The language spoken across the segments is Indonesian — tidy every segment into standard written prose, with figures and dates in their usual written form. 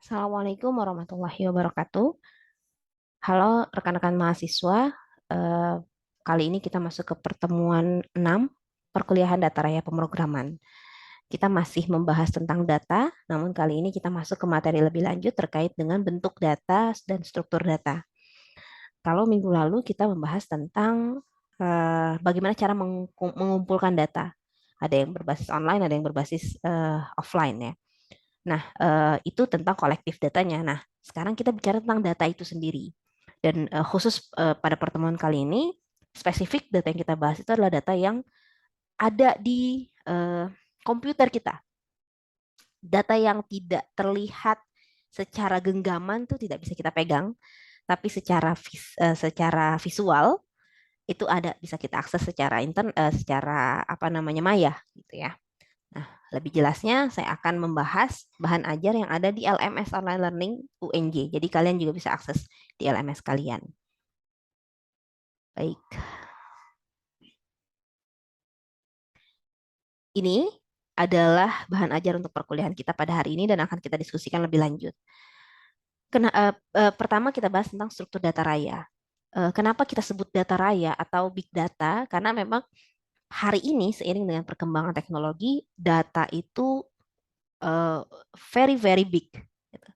Assalamualaikum warahmatullahi wabarakatuh. Halo rekan-rekan mahasiswa, Eh, kali ini kita masuk ke pertemuan 6 perkuliahan data raya pemrograman. Kita masih membahas tentang data, namun kali ini kita masuk ke materi lebih lanjut terkait dengan bentuk data dan struktur data. Kalau minggu lalu kita membahas tentang bagaimana cara mengumpulkan data. Ada yang berbasis online, ada yang berbasis offline ya. Nah, itu tentang kolektif datanya. Nah, sekarang kita bicara tentang data itu sendiri. Dan khusus pada pertemuan kali ini, spesifik data yang kita bahas itu adalah data yang ada di komputer kita. Data yang tidak terlihat secara genggaman itu tidak bisa kita pegang, tapi secara visual itu ada, bisa kita akses secara secara apa namanya maya gitu ya. Nah, lebih jelasnya saya akan membahas bahan ajar yang ada di LMS Online Learning UNJ. Jadi kalian juga bisa akses di LMS kalian. Baik, ini adalah bahan ajar untuk perkuliahan kita pada hari ini dan akan kita diskusikan lebih lanjut. Pertama kita bahas tentang struktur data raya. Kenapa kita sebut data raya atau big data? Karena memang hari ini seiring dengan perkembangan teknologi, data itu uh, very very big gitu.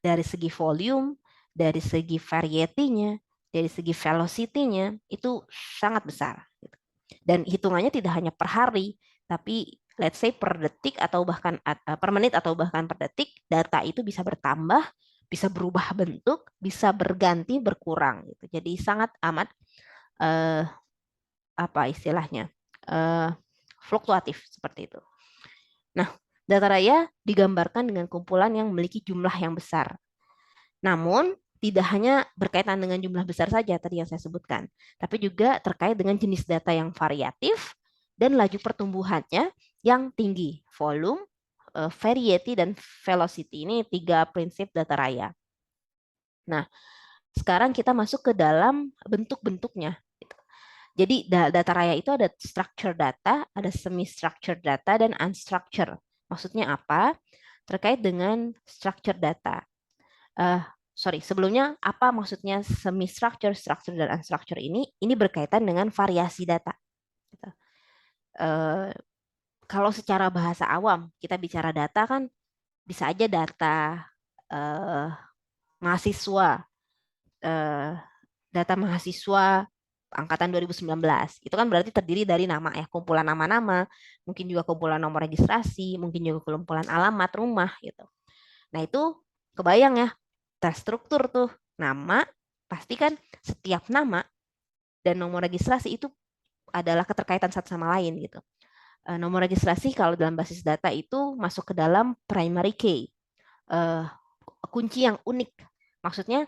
Dari segi volume, dari segi variety-nya, dari segi velocity-nya itu sangat besar gitu. Dan hitungannya tidak hanya per hari, tapi let's say per detik atau bahkan per menit atau bahkan per detik, data itu bisa bertambah, bisa berubah bentuk, bisa berganti, berkurang gitu. Jadi sangat amat uh, apa istilahnya? uh, fluktuatif seperti itu. Nah, data raya digambarkan dengan kumpulan yang memiliki jumlah yang besar. Namun, tidak hanya berkaitan dengan jumlah besar saja tadi yang saya sebutkan, tapi juga terkait dengan jenis data yang variatif dan laju pertumbuhannya yang tinggi. Volume, variety, dan velocity. Ini tiga prinsip data raya. Nah, sekarang kita masuk ke dalam bentuk-bentuknya. Jadi data raya itu ada structured data, ada semi-structured data, dan unstructured. Maksudnya apa? Terkait dengan structured data. Uh, Sebelumnya apa maksudnya semi-structured, structured, dan unstructured ini? Ini berkaitan dengan variasi data. Gitu. Uh, Kalau secara bahasa awam kita bicara data kan bisa aja data uh, mahasiswa, uh, data mahasiswa angkatan 2019. Itu kan berarti terdiri dari nama ya, kumpulan nama-nama, mungkin juga kumpulan nomor registrasi, mungkin juga kumpulan alamat rumah gitu. Nah, itu kebayang ya, terstruktur tuh nama, pasti kan setiap nama dan nomor registrasi itu adalah keterkaitan satu sama lain gitu. Nomor registrasi kalau dalam basis data itu masuk ke dalam primary key, eh, kunci yang unik. Maksudnya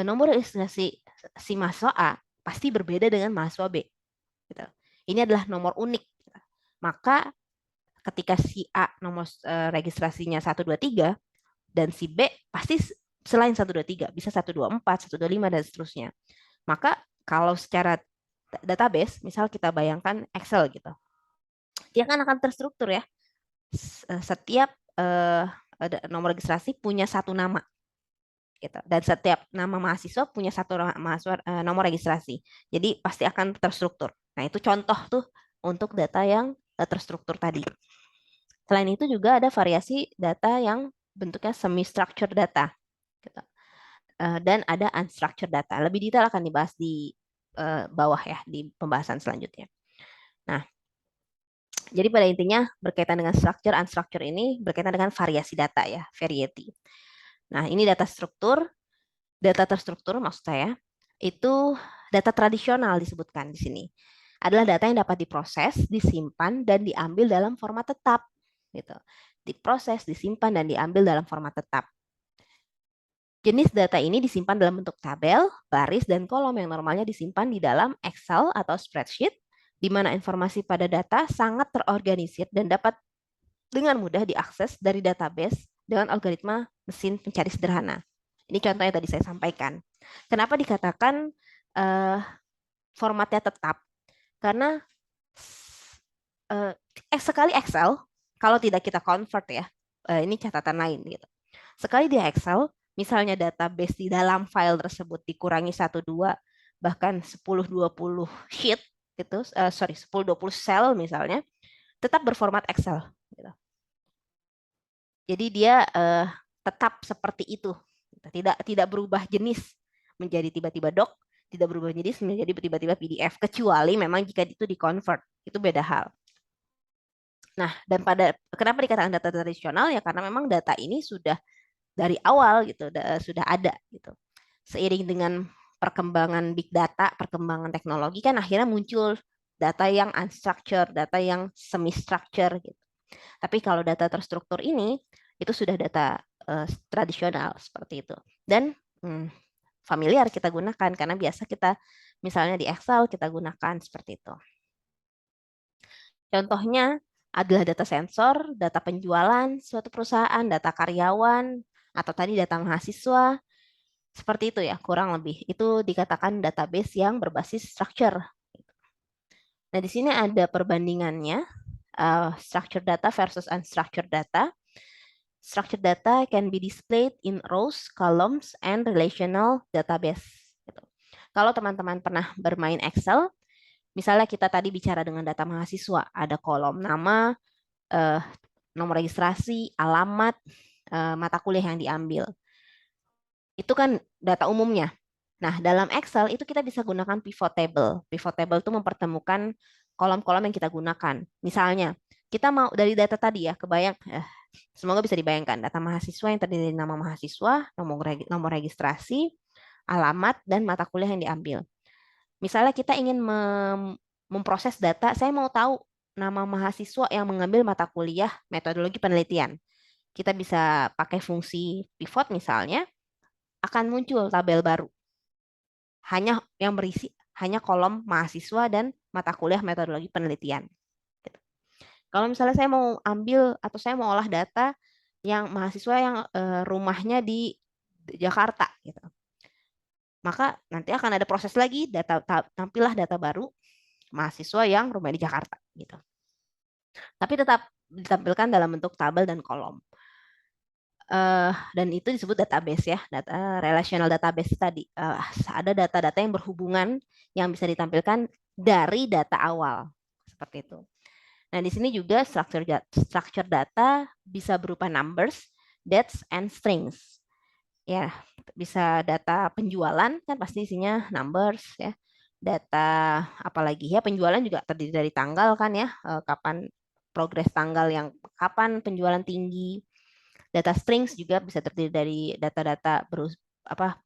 nomor registrasi si mahasiswa A pasti berbeda dengan mahasiswa B. Gitu. Ini adalah nomor unik. Maka ketika si A nomor registrasinya 123 dan si B pasti selain 123 bisa 124, 125 dan seterusnya. Maka kalau secara database, misal kita bayangkan Excel gitu, dia kan akan terstruktur ya. Setiap nomor registrasi punya satu nama gitu. Dan setiap nama mahasiswa punya satu nomor registrasi. Jadi pasti akan terstruktur. Nah, itu contoh tuh untuk data yang terstruktur tadi. Selain itu juga ada variasi data yang bentuknya semi-structured data. Gitu. Dan ada unstructured data. Lebih detail akan dibahas di bawah ya, di pembahasan selanjutnya. Nah, jadi pada intinya berkaitan dengan structure, unstructured ini berkaitan dengan variasi data ya, variety. Nah, ini data struktur. Data terstruktur maksud saya itu data tradisional disebutkan di sini. Adalah data yang dapat diproses, disimpan, dan diambil dalam format tetap. Gitu. Diproses, disimpan, dan diambil dalam format tetap. Jenis data ini disimpan dalam bentuk tabel, baris, dan kolom yang normalnya disimpan di dalam Excel atau spreadsheet, di mana informasi pada data sangat terorganisir dan dapat dengan mudah diakses dari database dengan algoritma mesin pencari sederhana. Ini contohnya tadi saya sampaikan. Kenapa dikatakan uh, formatnya tetap? Karena sekali Excel, kalau tidak kita convert ya, ini catatan lain gitu. Sekali di Excel, misalnya database di dalam file tersebut dikurangi 1, 2, bahkan 10, 20 sheet, gitu, sorry, 10, 20 sel misalnya, tetap berformat Excel. Gitu. Jadi dia tetap seperti itu, tidak berubah jenis menjadi tiba-tiba doc, tidak berubah jenis menjadi tiba-tiba PDF, kecuali memang jika itu di-convert, itu beda hal. Nah, dan kenapa dikatakan data tradisional ya karena memang data ini sudah dari awal gitu, sudah ada gitu. Seiring dengan perkembangan big data, perkembangan teknologi kan akhirnya muncul data yang unstructured, data yang semi structured gitu. Tapi kalau data terstruktur ini itu sudah data tradisional seperti itu. Dan familiar kita gunakan karena biasa kita misalnya di Excel kita gunakan seperti itu. Contohnya adalah data sensor, data penjualan suatu perusahaan, data karyawan, atau tadi data mahasiswa. Seperti itu ya, kurang lebih. Itu dikatakan database yang berbasis structure. Nah, di sini ada perbandingannya, structured data versus unstructured data. Structured data can be displayed in rows, columns, and relational database. Gitu. Kalau teman-teman pernah bermain Excel, misalnya kita tadi bicara dengan data mahasiswa, ada kolom nama, nomor registrasi, alamat, mata kuliah yang diambil. Itu kan data umumnya. Nah, dalam Excel itu kita bisa gunakan pivot table. Pivot table itu mempertemukan kolom-kolom yang kita gunakan. Misalnya, kita mau dari data tadi ya, kebayang, semoga bisa dibayangkan, data mahasiswa yang terdiri dari nama mahasiswa, nomor registrasi, alamat, dan mata kuliah yang diambil. Misalnya kita ingin memproses data, saya mau tahu nama mahasiswa yang mengambil mata kuliah metodologi penelitian. Kita bisa pakai fungsi pivot misalnya, akan muncul tabel baru. Hanya yang berisi hanya kolom mahasiswa dan mata kuliah metodologi penelitian. Gitu. Kalau misalnya saya mau ambil atau saya mau olah data yang mahasiswa yang rumahnya di Jakarta, gitu. Maka nanti akan ada proses lagi, tampillah data baru mahasiswa yang rumah di Jakarta, gitu. Tapi tetap ditampilkan dalam bentuk tabel dan kolom. Dan itu disebut database ya, relational database tadi. Ada data-data yang berhubungan yang bisa ditampilkan dari data awal, seperti itu. Nah, di sini juga structure data bisa berupa numbers, dates, and strings. Ya, bisa data penjualan kan pasti isinya numbers ya. Data apalagi ya, penjualan juga terdiri dari tanggal kan ya, kapan progres tanggal yang kapan penjualan tinggi. Data strings juga bisa terdiri dari data-data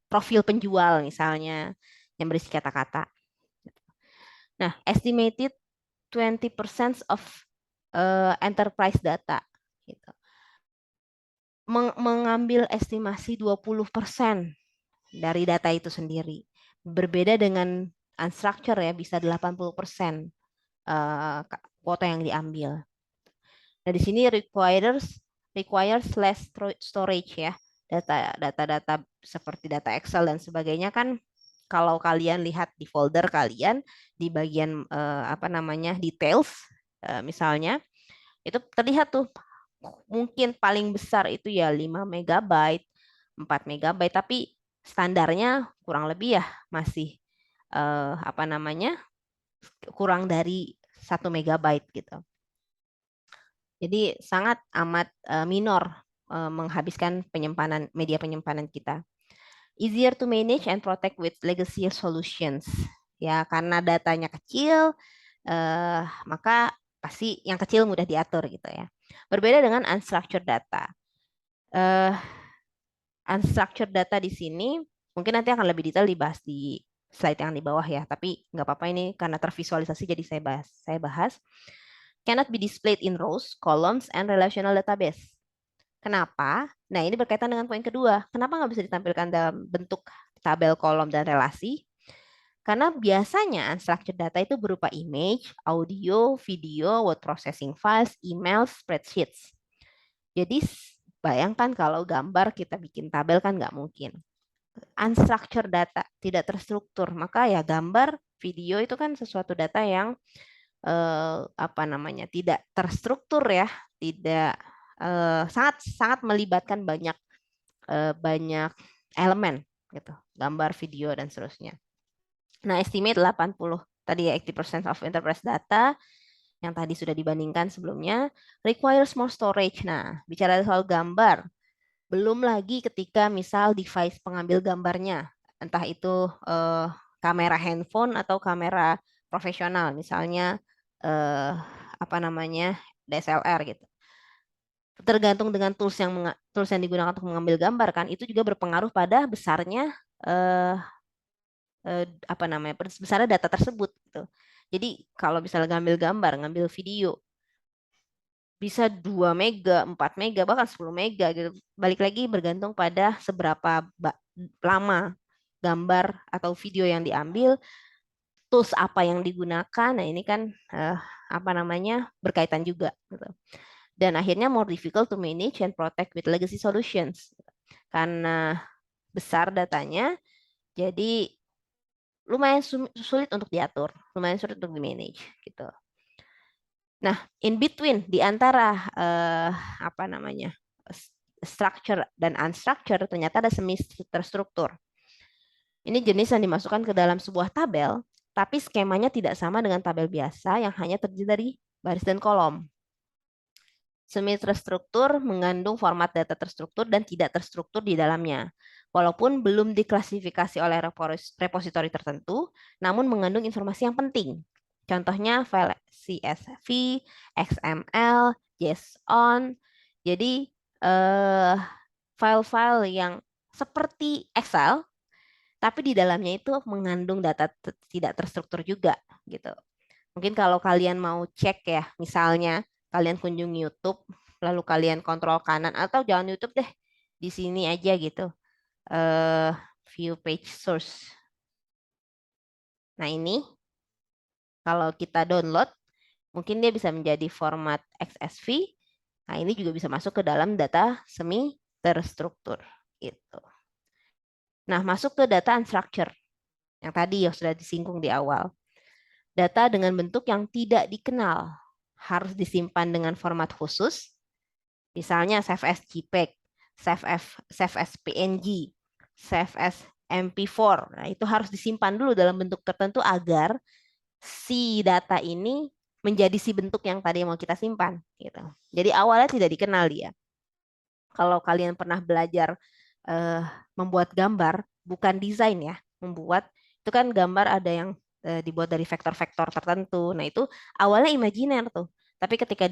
profil penjual misalnya yang berisi kata-kata. Nah, estimated 20% of enterprise data gitu. Mengambil estimasi 20% dari data itu sendiri. Berbeda dengan unstructured ya, bisa 80% kuota yang diambil. Nah, di sini requires less storage ya. Data-data seperti data Excel dan sebagainya kan kalau kalian lihat di folder kalian di bagian details misalnya itu terlihat tuh mungkin paling besar itu ya 5 megabyte, 4 megabyte tapi standarnya kurang lebih ya masih kurang dari 1 megabyte gitu. Jadi sangat amat minor menghabiskan media penyimpanan kita. Easier to manage and protect with legacy solutions. Ya, karena datanya kecil, maka pasti yang kecil mudah diatur gitu ya. Berbeda dengan unstructured data. Unstructured data di sini mungkin nanti akan lebih detail dibahas di slide yang di bawah ya. Tapi nggak apa-apa ini karena tervisualisasi jadi saya bahas. Cannot be displayed in rows, columns, and relational database. Kenapa? Nah, ini berkaitan dengan poin kedua. Kenapa nggak bisa ditampilkan dalam bentuk tabel, kolom, dan relasi? Karena biasanya unstructured data itu berupa image, audio, video, word processing files, email, spreadsheets. Jadi bayangkan kalau gambar kita bikin tabel kan nggak mungkin. Unstructured data, tidak terstruktur. Maka ya gambar, video itu kan sesuatu data yang tidak terstruktur ya, tidak sangat sangat melibatkan banyak banyak elemen gitu, gambar, video dan seterusnya. Nah, estimate 80 tadi ya 80% of enterprise data yang tadi sudah dibandingkan sebelumnya requires more storage. Nah, bicara soal gambar, belum lagi ketika misal device pengambil gambarnya, entah itu kamera handphone atau kamera profesional, misalnya apa namanya DSLR gitu. Tergantung dengan tools yang digunakan untuk mengambil gambar kan, itu juga berpengaruh pada besarnya eh, apa namanya besarnya data tersebut gitu. Jadi kalau misalnya ngambil gambar, ngambil video, bisa 2 mega, 4 mega, bahkan 10 mega gitu. Balik lagi bergantung pada seberapa lama gambar atau video yang diambil, tools apa yang digunakan. Nah, ini kan apa namanya berkaitan juga gitu. Dan akhirnya more difficult to manage and protect with legacy solutions. Karena besar datanya, jadi lumayan sulit untuk diatur, lumayan sulit untuk di-manage gitu. Nah, in between di antara apa namanya structure dan unstructure ternyata ada semi terstruktur. Ini jenis yang dimasukkan ke dalam sebuah tabel, tapi skemanya tidak sama dengan tabel biasa yang hanya terdiri dari baris dan kolom. Semi terstruktur mengandung format data terstruktur dan tidak terstruktur di dalamnya. Walaupun belum diklasifikasi oleh repositori tertentu, namun mengandung informasi yang penting. Contohnya file CSV, XML, JSON. Jadi file-file yang seperti Excel, tapi di dalamnya itu mengandung data tidak terstruktur juga gitu. Mungkin kalau kalian mau cek ya, misalnya kalian kunjungi YouTube, lalu kalian kontrol kanan atau jangan YouTube deh, di sini aja gitu. eh View page source. Nah, ini kalau kita download, mungkin dia bisa menjadi format XSV. Nah, ini juga bisa masuk ke dalam data semi terstruktur gitu. Nah, masuk ke data unstructured yang tadi yang sudah disinggung di awal. Data dengan bentuk yang tidak dikenal harus disimpan dengan format khusus, misalnya save as JPEG, save as PNG, save as MP4. Nah, itu harus disimpan dulu dalam bentuk tertentu agar si data ini menjadi si bentuk yang tadi mau kita simpan gitu. Jadi awalnya tidak dikenal dia. Kalau kalian pernah belajar eh, membuat gambar, bukan desain ya, membuat itu kan gambar ada yang dibuat dari vektor-vektor tertentu. Nah, itu awalnya imajiner tuh. Tapi ketika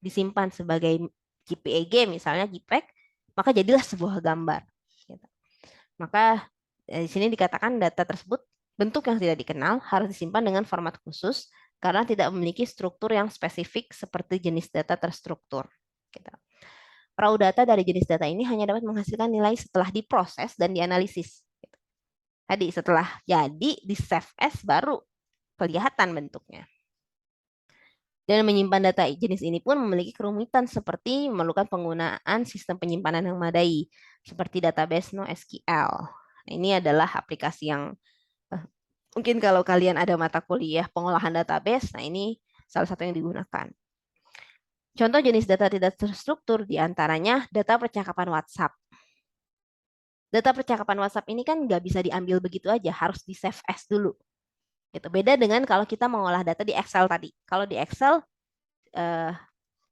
disimpan sebagai JPEG misalnya JPEG, maka jadilah sebuah gambar. Gitu. Maka di sini dikatakan data tersebut bentuk yang tidak dikenal harus disimpan dengan format khusus karena tidak memiliki struktur yang spesifik seperti jenis data terstruktur. Gitu. Raw data dari jenis data ini hanya dapat menghasilkan nilai setelah diproses dan dianalisis. Tadi setelah jadi di save as baru kelihatan bentuknya. Dan menyimpan data jenis ini pun memiliki kerumitan seperti memerlukan penggunaan sistem penyimpanan yang memadai seperti database NoSQL. Ini adalah aplikasi yang mungkin kalau kalian ada mata kuliah pengolahan database, nah ini salah satu yang digunakan. Contoh jenis data tidak terstruktur diantaranya data percakapan WhatsApp. Data percakapan WhatsApp ini kan nggak bisa diambil begitu aja, harus di save as dulu. Gitu. Beda dengan kalau kita mengolah data di Excel tadi. Kalau di Excel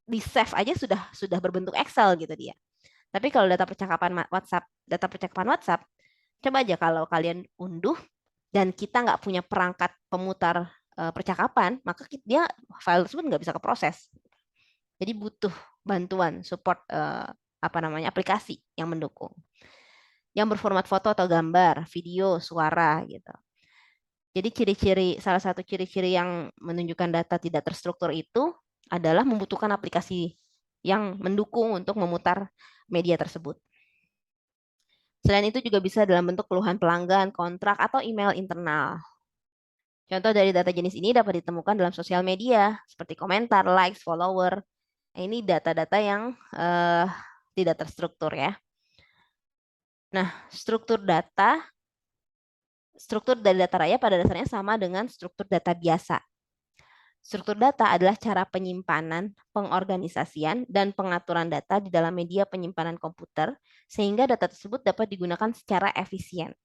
di save aja sudah berbentuk Excel gitu dia. Tapi kalau data percakapan WhatsApp, coba aja kalau kalian unduh dan kita nggak punya perangkat pemutar percakapan, maka dia file tersebut nggak bisa keproses. Jadi butuh bantuan support apa namanya aplikasi yang mendukung, yang berformat foto atau gambar, video, suara gitu. Jadi salah satu ciri-ciri yang menunjukkan data tidak terstruktur itu adalah membutuhkan aplikasi yang mendukung untuk memutar media tersebut. Selain itu juga bisa dalam bentuk keluhan pelanggan, kontrak, atau email internal. Contoh dari data jenis ini dapat ditemukan dalam sosial media, seperti komentar, likes, follower. Nah, ini data-data yang tidak terstruktur ya. Nah, struktur dari data raya pada dasarnya sama dengan struktur data biasa. Struktur data adalah cara penyimpanan, pengorganisasian, dan pengaturan data di dalam media penyimpanan komputer sehingga data tersebut dapat digunakan secara efisien.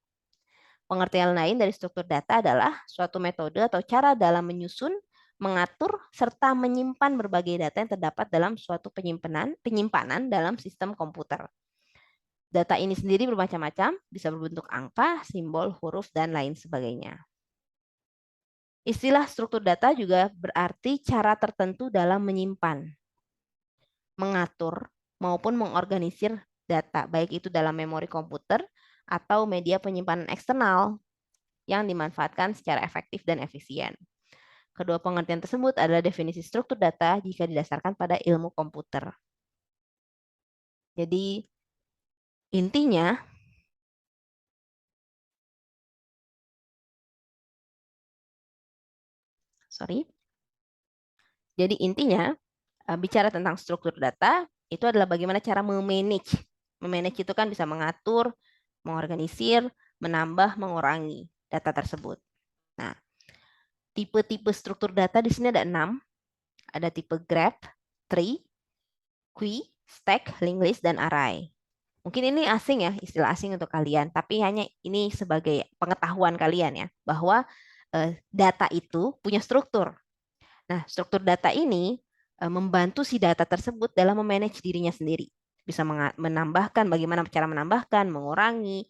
Pengertian lain dari struktur data adalah suatu metode atau cara dalam menyusun, mengatur, serta menyimpan berbagai data yang terdapat dalam suatu penyimpanan dalam sistem komputer. Data ini sendiri bermacam-macam, bisa berbentuk angka, simbol, huruf, dan lain sebagainya. Istilah struktur data juga berarti cara tertentu dalam menyimpan, mengatur, maupun mengorganisir data, baik itu dalam memori komputer atau media penyimpanan eksternal yang dimanfaatkan secara efektif dan efisien. Kedua pengertian tersebut adalah definisi struktur data jika didasarkan pada ilmu komputer. Jadi, intinya, bicara tentang struktur data, itu adalah bagaimana cara memanage. Memanage itu kan bisa mengatur, mengorganisir, menambah, mengurangi data tersebut. Nah, tipe-tipe struktur data di sini ada 6. Ada tipe graph, tree, queue, stack, linked list, dan array. Mungkin ini asing ya, istilah asing untuk kalian, tapi hanya ini sebagai pengetahuan kalian ya, bahwa data itu punya struktur. Nah, struktur data ini membantu si data tersebut dalam memanage dirinya sendiri. Bisa menambahkan, bagaimana cara menambahkan, mengurangi,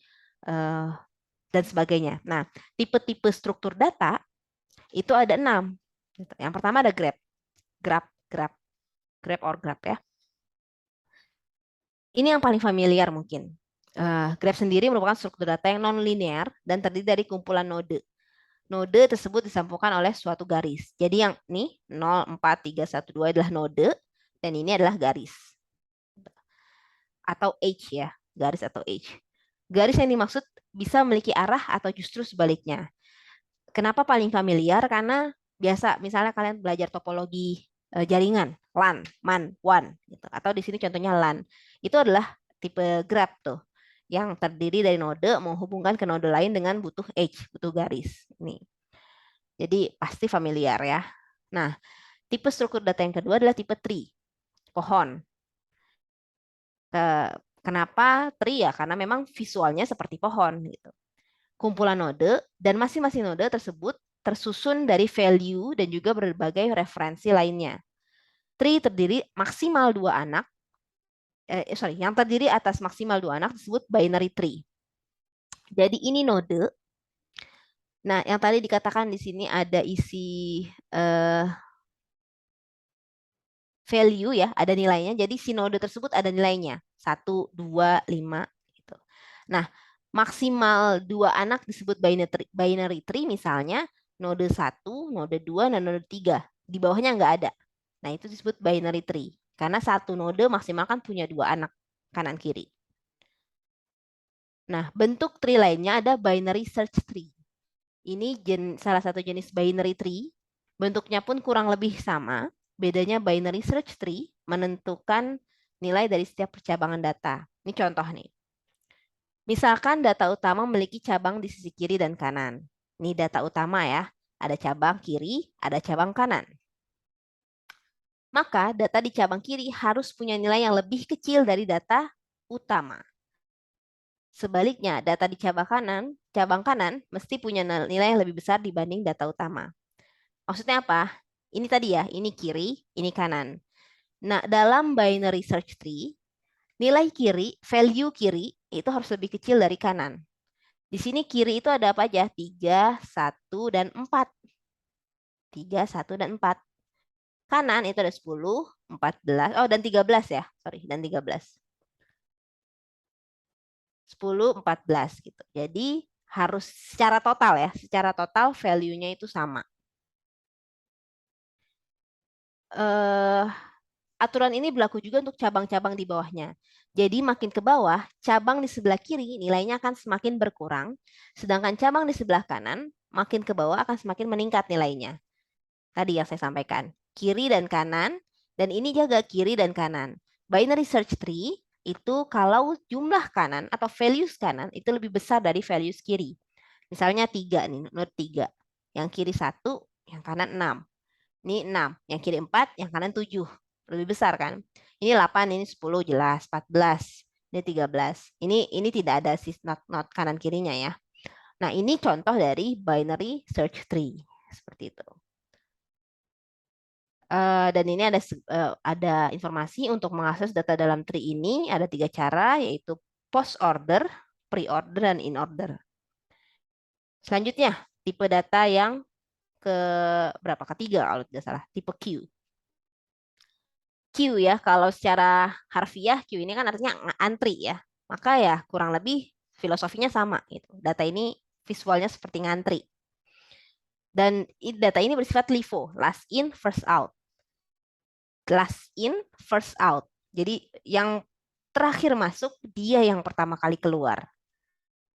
dan sebagainya. Nah, tipe-tipe struktur data itu ada 6. Yang pertama ada graph. Graph or graph ya. Ini yang paling familiar mungkin. Graph sendiri merupakan struktur data yang non-linear dan terdiri dari kumpulan node. Node tersebut disambungkan oleh suatu garis. Jadi yang ini 0, 4, 3, 1, 2 adalah node dan ini adalah garis. Atau edge ya, garis atau edge. Garis yang dimaksud bisa memiliki arah atau justru sebaliknya. Kenapa paling familiar? Karena biasa misalnya kalian belajar topologi jaringan, LAN, MAN, WAN gitu. Atau di sini contohnya LAN. Itu adalah tipe graph tuh yang terdiri dari node menghubungkan ke node lain dengan butuh edge, butuh garis. Ini. Jadi pasti familiar ya. Nah, tipe struktur data yang kedua adalah tipe tree, pohon. Kenapa tree ya? Karena memang visualnya seperti pohon gitu. Kumpulan node dan masing-masing node tersebut tersusun dari value dan juga berbagai referensi lainnya. Tree terdiri maksimal 2 anak, yang terdiri atas maksimal 2 anak disebut binary tree. Jadi ini node. Nah, yang tadi dikatakan di sini ada isi value ya, ada nilainya. Jadi si node tersebut ada nilainya. 1, 2, 5 gitu. Nah, maksimal 2 anak disebut binary tree misalnya node 1, node 2, dan node 3. Di bawahnya nggak ada. Nah, itu disebut binary tree. Karena satu node maksimal kan punya 2 anak kanan kiri. Nah, bentuk tree lainnya ada binary search tree. Ini salah satu jenis binary tree. Bentuknya pun kurang lebih sama. Bedanya binary search tree menentukan nilai dari setiap percabangan data. Ini contoh nih. Misalkan data utama memiliki cabang di sisi kiri dan kanan. Ini data utama ya. Ada cabang kiri, ada cabang kanan. Maka data di cabang kiri harus punya nilai yang lebih kecil dari data utama. Sebaliknya, data di cabang kanan mesti punya nilai yang lebih besar dibanding data utama. Maksudnya apa? Ini tadi ya, ini kiri, ini kanan. Nah, dalam binary search tree, nilai kiri, value kiri itu harus lebih kecil dari kanan. Di sini kiri itu ada apa aja? 3, 1, dan 4. 3, 1, dan 4. Kanan itu ada 10, 14, dan 13 ya. Sorry, dan 13. 10, 14 gitu. Jadi harus secara total ya, secara total value-nya itu sama. Aturan ini berlaku juga untuk cabang-cabang di bawahnya. Jadi makin ke bawah, cabang di sebelah kiri nilainya akan semakin berkurang, sedangkan cabang di sebelah kanan makin ke bawah akan semakin meningkat nilainya. Tadi yang saya sampaikan, kiri dan kanan, dan ini jaga kiri dan kanan. Binary search tree itu kalau jumlah kanan atau values kanan itu lebih besar dari values kiri. Misalnya 3 nih, node 3. Yang kiri 1, yang kanan 6. Ini 6, yang kiri 4, yang kanan 7. Lebih besar kan? Ini 8, ini 10 jelas, 14, ini 13. Ini tidak ada not kanan kirinya ya. Nah, ini contoh dari binary search tree. Seperti itu. Dan ini ada informasi untuk mengakses data dalam tree ini ada 3 cara, yaitu post order, pre-order, dan in order. Selanjutnya, tipe data yang ke berapa? Ketiga kalau tidak salah, tipe queue. Queue ya, kalau secara harfiah queue ini kan artinya antri ya. Maka ya kurang lebih filosofinya sama gitu. Data ini visualnya seperti ngantri. Dan data ini bersifat LIFO, last in, first out. Last in, first out. Jadi yang terakhir masuk, dia yang pertama kali keluar.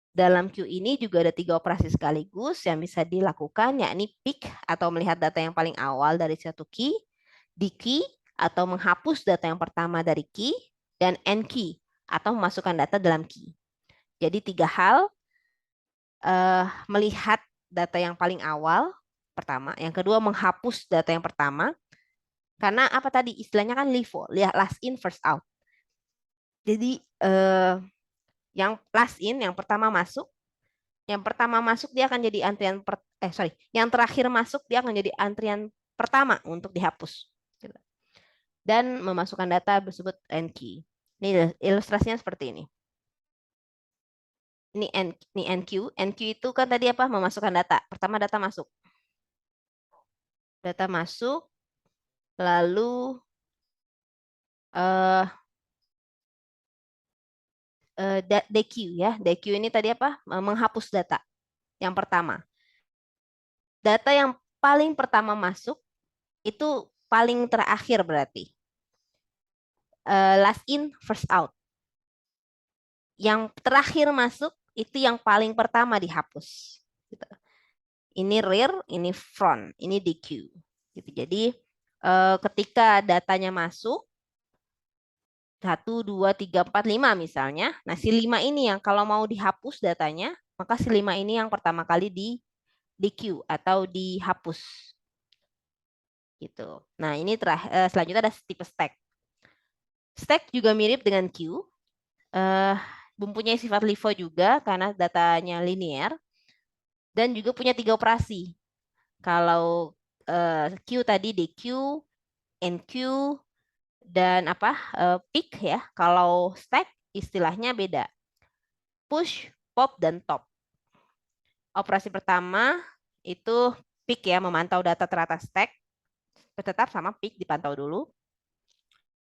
Dalam queue ini juga ada 3 operasi sekaligus yang bisa dilakukan, yakni pick atau melihat data yang paling awal dari suatu key, dekey atau menghapus data yang pertama dari key, dan enkey atau memasukkan data dalam key. Jadi 3 hal, melihat data yang paling awal, pertama. Yang kedua, menghapus data yang pertama. Karena apa tadi, istilahnya kan LIFO, last in, first out. Jadi yang last in, yang pertama masuk, dia akan jadi yang terakhir masuk dia akan jadi antrian pertama untuk dihapus. Gitu. Dan memasukkan data tersebut enkey. Ini ilustrasinya seperti ini. Ini enqueue. Enqueue itu kan tadi apa? Memasukkan data. Pertama data masuk. Data masuk, lalu dequeue ya. Dequeue ini tadi apa? Menghapus data. Yang pertama. Data yang paling pertama masuk itu paling terakhir berarti. Last in, first out. Yang terakhir masuk itu yang paling pertama dihapus. Gitu. Ini rear, ini front, ini DQ. Gitu. Jadi ketika datanya masuk 1, 2, 3, 4, 5 misalnya. Nah, si 5 ini yang kalau mau dihapus datanya, maka si 5 ini yang pertama kali di DQ atau dihapus. Gitu. Nah, ini selanjutnya ada tipe stack. Stack juga mirip dengan queue. Mempunyai sifat LIFO juga karena datanya linear dan juga punya 3 operasi. Kalau queue tadi DQ, NQ, dan pick ya. Kalau stack istilahnya beda. Push, pop, dan top. Operasi pertama itu pick ya, memantau data teratas stack. Tetap sama pick dipantau dulu.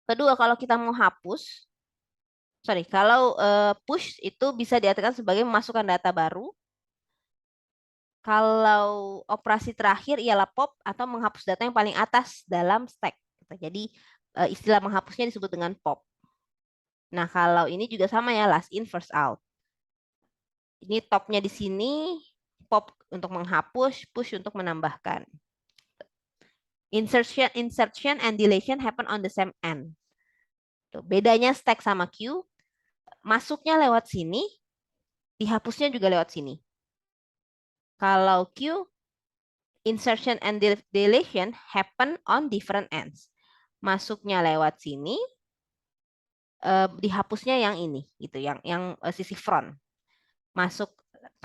Kedua, kalau kita mau hapus, kalau push itu bisa diartikan sebagai memasukkan data baru. Kalau operasi terakhir ialah pop atau menghapus data yang paling atas dalam stack. Jadi istilah menghapusnya disebut dengan pop. Nah, kalau ini juga sama ya, last in, first out. Ini topnya di sini, pop untuk menghapus, push untuk menambahkan. Insertion and deletion happen on the same end. Bedanya stack sama queue, masuknya lewat sini, dihapusnya juga lewat sini. Kalau queue, insertion and deletion happen on different ends. Masuknya lewat sini, dihapusnya yang ini, gitu, yang sisi front. Masuk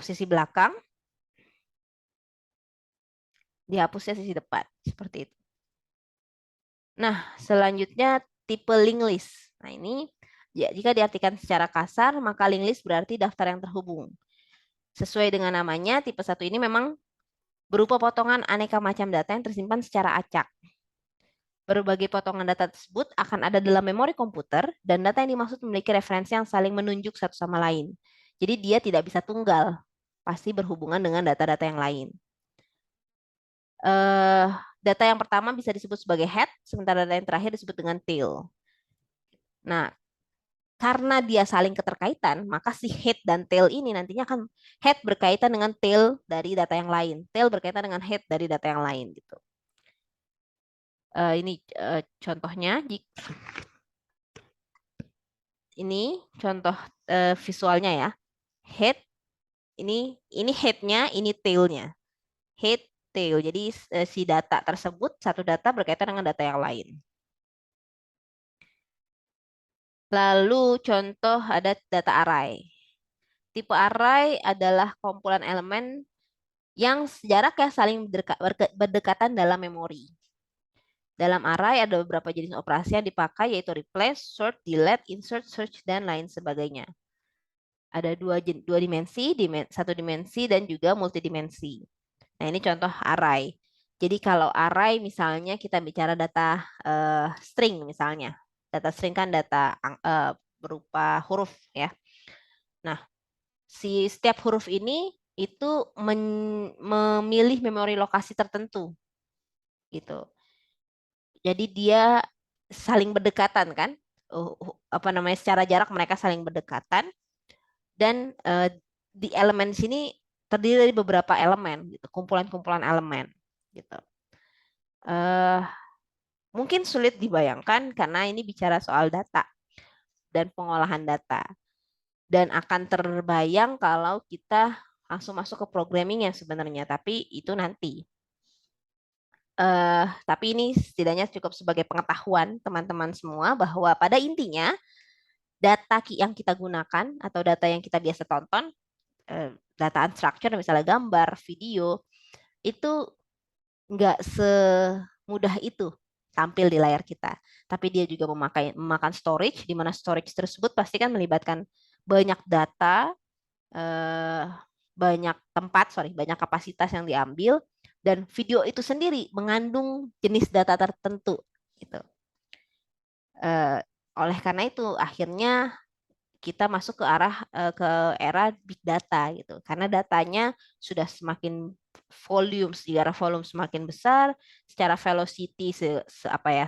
sisi belakang, dihapusnya sisi depan, seperti itu. Nah, selanjutnya tipe linked list. Nah, ini ya, jika diartikan secara kasar, maka linked list berarti daftar yang terhubung. Sesuai dengan namanya, tipe 1 ini memang berupa potongan aneka macam data yang tersimpan secara acak. Berbagai potongan data tersebut akan ada dalam memori komputer dan data yang dimaksud memiliki referensi yang saling menunjuk satu sama lain. Jadi dia tidak bisa tunggal, pasti berhubungan dengan data-data yang lain. Data yang pertama bisa disebut sebagai head, sementara data yang terakhir disebut dengan tail. Nah, karena dia saling keterkaitan, maka si head dan tail ini nantinya akan head berkaitan dengan tail dari data yang lain, tail berkaitan dengan head dari data yang lain gitu. Ini contohnya. Ini contoh visualnya ya. Head ini headnya, ini tailnya. Head, detail. Jadi si data tersebut, satu data berkaitan dengan data yang lain. Lalu contoh ada data array. Tipe array adalah kumpulan elemen yang jaraknya saling berdekatan dalam memori. Dalam array ada beberapa jenis operasi yang dipakai yaitu replace, sort, delete, insert, search, dan lain sebagainya. Ada dua dimensi, satu dimensi, dan juga multidimensi. Nah, ini contoh array. Jadi kalau array misalnya kita bicara data string misalnya. Data string kan data berupa huruf ya. Nah, setiap huruf ini itu memilih memori lokasi tertentu gitu. Jadi dia saling berdekatan kan? Apa namanya? Secara jarak mereka saling berdekatan dan di elemen sini terdiri dari beberapa elemen, gitu, kumpulan-kumpulan elemen, gitu. Uh, Mungkin sulit dibayangkan karena ini bicara soal data dan pengolahan data, dan akan terbayang kalau kita langsung masuk ke programming yang sebenarnya, tapi itu nanti. Tapi ini setidaknya cukup sebagai pengetahuan teman-teman semua bahwa pada intinya data yang kita gunakan atau data yang kita biasa tonton, data unstructured misalnya gambar, video, itu nggak semudah itu tampil di layar kita. Tapi dia juga memakan storage, di mana storage tersebut pasti kan melibatkan banyak data, eh, banyak kapasitas yang diambil, dan video itu sendiri mengandung jenis data tertentu. Gitu. Eh, Oleh karena itu, akhirnya kita masuk ke era big data gitu, karena datanya sudah semakin secara volume semakin besar, secara velocity apa ya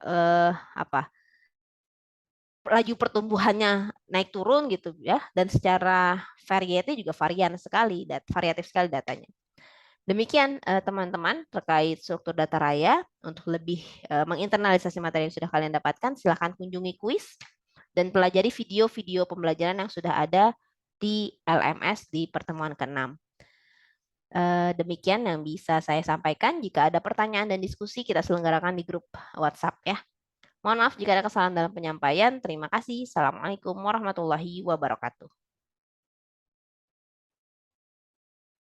eh, apa laju pertumbuhannya naik turun gitu ya, dan secara variatif sekali datanya. Demikian teman-teman terkait struktur data raya. Untuk lebih menginternalisasi materi yang sudah kalian dapatkan, silahkan kunjungi kuis dan pelajari video-video pembelajaran yang sudah ada di LMS di pertemuan ke-6. Demikian yang bisa saya sampaikan. Jika ada pertanyaan dan diskusi, kita selenggarakan di grup WhatsApp ya. Mohon maaf jika ada kesalahan dalam penyampaian. Terima kasih. Assalamualaikum warahmatullahi wabarakatuh.